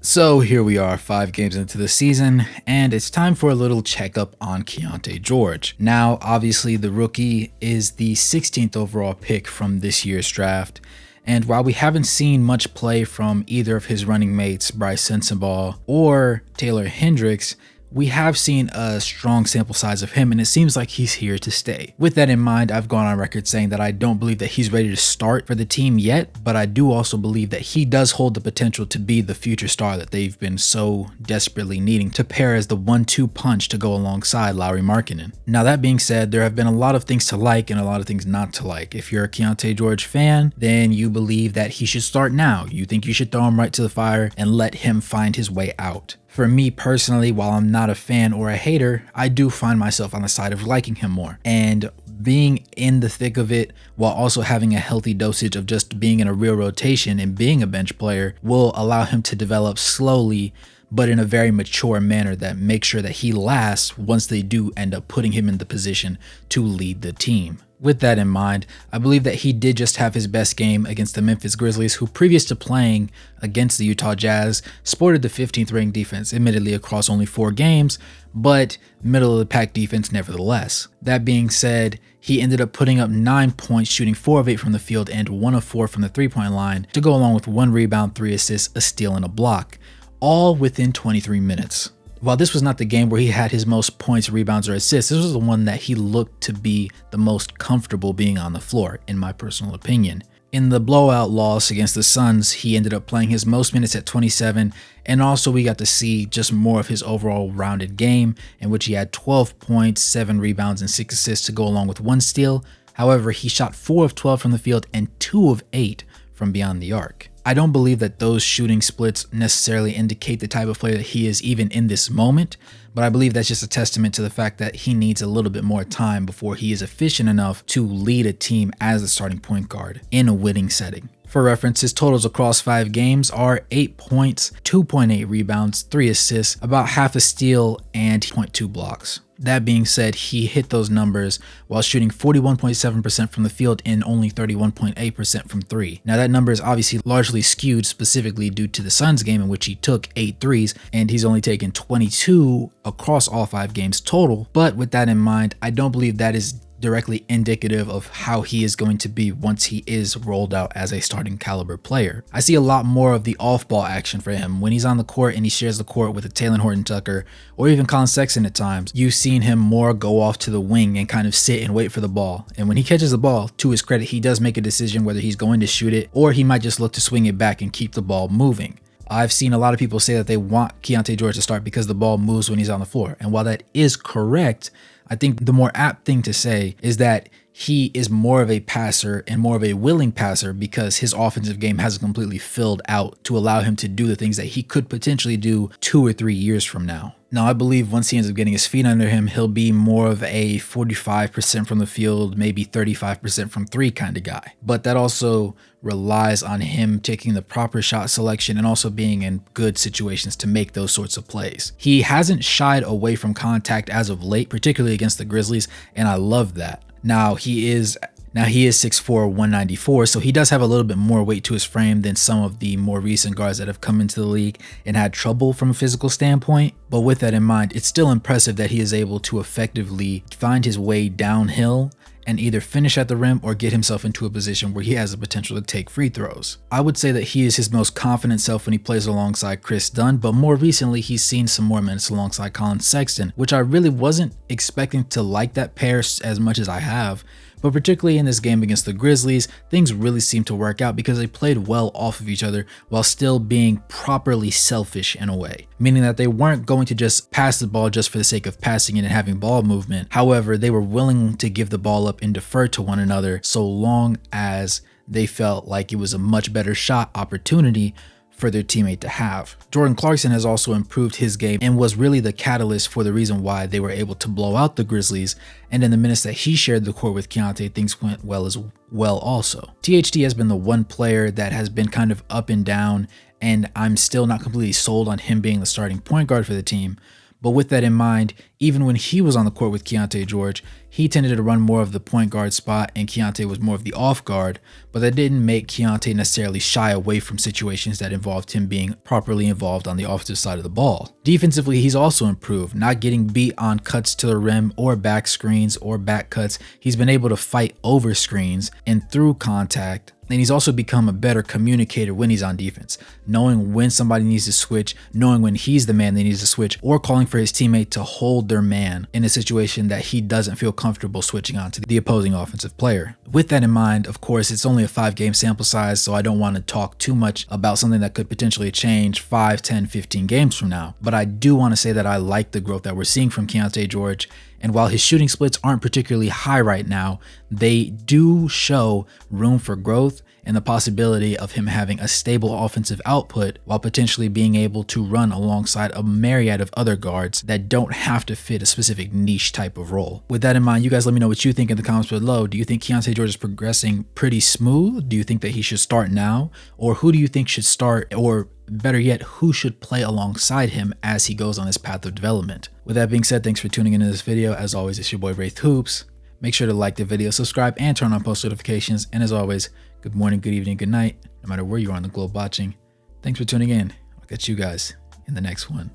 So here we are 5 games into the season, and it's time for a little checkup on Keyonte George. Now, obviously the rookie is the 16th overall pick from this year's draft, and while we haven't seen much play from either of his running mates, Bryce Sensabaugh or Taylor Hendricks, we have seen a strong sample size of him, and it seems like he's here to stay. With that in mind, I've gone on record saying that I don't believe that he's ready to start for the team yet, but I do also believe that he does hold the potential to be the future star that they've been so desperately needing to pair as the 1-2 punch to go alongside Lauri Markkanen. Now that being said, there have been a lot of things to like and a lot of things not to like. If you're a Keyonte George fan, then you believe that he should start now. You think you should throw him right to the fire and let him find his way out. For me personally, while I'm not a fan or a hater, I do find myself on the side of liking him more. And being in the thick of it while also having a healthy dosage of just being in a real rotation and being a bench player will allow him to develop slowly, but in a very mature manner that makes sure that he lasts once they do end up putting him in the position to lead the team. With that in mind, I believe that he did just have his best game against the Memphis Grizzlies, who previous to playing against the Utah Jazz sported the 15th ranked defense, admittedly across only 4 games, but middle of the pack defense nevertheless. That being said, he ended up putting up 9 points, shooting 4 of 8 from the field and 1 of 4 from the 3-point line to go along with 1 rebound, 3 assists, a steal, and a block, all within 23 minutes. While this was not the game where he had his most points, rebounds, or assists, this was the one that he looked to be the most comfortable being on the floor, in my personal opinion. In the blowout loss against the Suns, he ended up playing his most minutes at 27, and also we got to see just more of his overall rounded game, in which he had 12 points, 7 rebounds, and 6 assists to go along with 1 steal. However, he shot 4 of 12 from the field and 2 of 8 from beyond the arc. I don't believe that those shooting splits necessarily indicate the type of player that he is even in this moment, but I believe that's just a testament to the fact that he needs a little bit more time before he is efficient enough to lead a team as a starting point guard in a winning setting. For reference, his totals across 5 games are 8 points, 2.8 rebounds, 3 assists, about half a steal, and 0.2 blocks. That being said, he hit those numbers while shooting 41.7% from the field and only 31.8% from 3. Now that number is obviously largely skewed specifically due to the Suns game in which he took 8 threes and he's only taken 22 across all 5 games total. But with that in mind, I don't believe that is directly indicative of how he is going to be once he is rolled out as a starting caliber player. I see a lot more of the off-ball action for him. When he's on the court and he shares the court with a Taylor Horton-Tucker or even Colin Sexton at times, you've seen him more go off to the wing and kind of sit and wait for the ball. And when he catches the ball, to his credit, he does make a decision whether he's going to shoot it or he might just look to swing it back and keep the ball moving. I've seen a lot of people say that they want Keyonte George to start because the ball moves when he's on the floor. And while that is correct, I think the more apt thing to say is that he is more of a passer and more of a willing passer because his offensive game hasn't completely filled out to allow him to do the things that he could potentially do 2 or 3 years from now. Now, I believe once he ends up getting his feet under him, he'll be more of a 45% from the field, maybe 35% from 3 kind of guy. But that also relies on him taking the proper shot selection and also being in good situations to make those sorts of plays. He hasn't shied away from contact as of late, particularly against the Grizzlies, and I love that. Now he is 6'4", 194, so he does have a little bit more weight to his frame than some of the more recent guards that have come into the league and had trouble from a physical standpoint. But with that in mind, it's still impressive that he is able to effectively find his way downhill and either finish at the rim or get himself into a position where he has the potential to take free throws. I would say that he is his most confident self when he plays alongside Chris Dunn, but more recently he's seen some more minutes alongside Colin Sexton, which I really wasn't expecting to like that pair as much as I have. But particularly in this game against the Grizzlies, things really seemed to work out because they played well off of each other while still being properly selfish in a way. Meaning that they weren't going to just pass the ball just for the sake of passing it and having ball movement. However, they were willing to give the ball up and defer to one another so long as they felt like it was a much better shot opportunity for their teammate to have. Jordan Clarkson has also improved his game and was really the catalyst for the reason why they were able to blow out the Grizzlies, and in the minutes that he shared the court with Keyonte, things went well as well also. THT has been the one player that has been kind of up and down, and I'm still not completely sold on him being the starting point guard for the team, But with that in mind, even when he was on the court with Keyonte George, he tended to run more of the point guard spot and Keyonte was more of the off guard, but that didn't make Keyonte necessarily shy away from situations that involved him being properly involved on the offensive side of the ball. Defensively, he's also improved, not getting beat on cuts to the rim or back screens or back cuts. He's been able to fight over screens and through contact. And he's also become a better communicator when he's on defense, knowing when somebody needs to switch, knowing when he's the man that needs to switch, or calling for his teammate to hold their man in a situation that he doesn't feel comfortable switching on to the opposing offensive player. With that in mind, of course, it's only a 5-game sample size, so I don't want to talk too much about something that could potentially change 5, 10, 15 games from now. But I do want to say that I like the growth that we're seeing from Keyonte George. And while his shooting splits aren't particularly high right now, they do show room for growth and the possibility of him having a stable offensive output while potentially being able to run alongside a myriad of other guards that don't have to fit a specific niche type of role. With that in mind, you guys let me know what you think in the comments below. Do you think Keyonte George is progressing pretty smooth? Do you think that he should start now? Or who do you think should start, or better yet, who should play alongside him as he goes on his path of development? With that being said, thanks for tuning into this video. As always, it's your boy Wraith Hoops. Make sure to like the video, subscribe, and turn on post notifications. And as always, good morning, good evening, good night, no matter where you are on the globe watching. Thanks for tuning in. I'll catch you guys in the next one.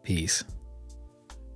Peace.